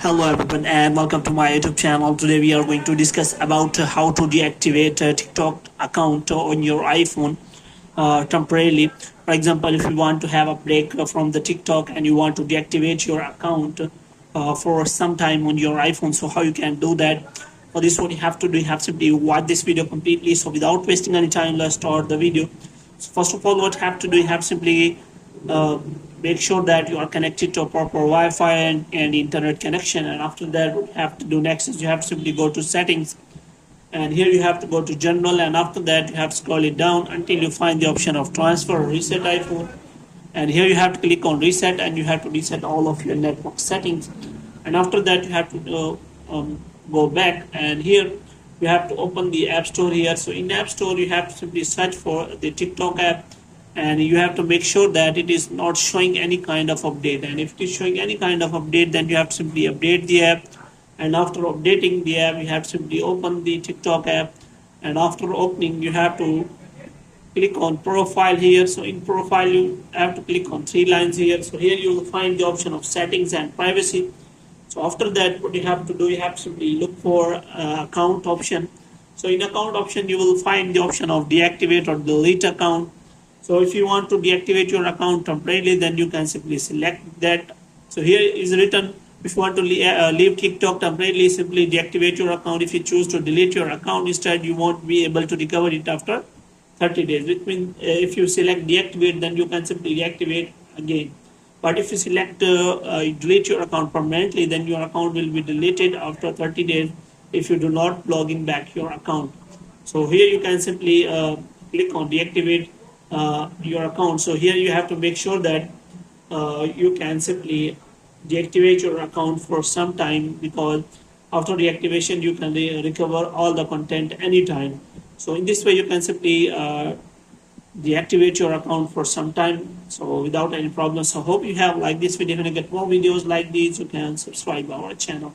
Hello everyone and welcome to my YouTube channel. Today we are going to discuss about how to deactivate a TikTok account on your iPhone temporarily. For example, if you want to have a break from the TikTok and you want to deactivate your account for some time on your iPhone, so how you can do that? For this, what you have to do, you have to simply watch this video completely. So without wasting any time, let's start the video. So first of all, what you have to do, you have simply uh, make sure that you are connected to a proper Wi-Fi and internet connection. And after that, what you have to do next is you have to simply go to settings, and here you have to go to general, and after that you have to scroll it down until you find the option of transfer or reset iPhone. And here you have to click on reset, and you have to reset all of your network settings. And after that you have to go back, and here you have to open the app store here. So in app store you have to simply search for the TikTok app, and you have to make sure that it is not showing any kind of update. And if it is showing any kind of update, then you have to simply update the app. And after updating the app, you have to simply open the TikTok app, and after opening you have to click on profile here. So in profile you have to click on three lines here. So here you will find the option of settings and privacy. So after that, what you have to do, you have to simply look for account option. So in account option you will find the option of deactivate or delete account. So if you want to deactivate your account temporarily, then you can simply select that. So here is written, if you want to leave TikTok temporarily, simply deactivate your account. If you choose to delete your account instead, you won't be able to recover it after 30 days. Which means if you select deactivate, then you can simply deactivate again. But if you select delete your account permanently, then your account will be deleted after 30 days if you do not log in back your account. So here you can simply click on deactivate your account. So here you have to make sure that you can simply deactivate your account for some time, because after deactivation you can recover all the content anytime. So in this way you can simply deactivate your account for some time, so without any problems. So hope you have liked this video. If you get more videos like these, you can subscribe our channel.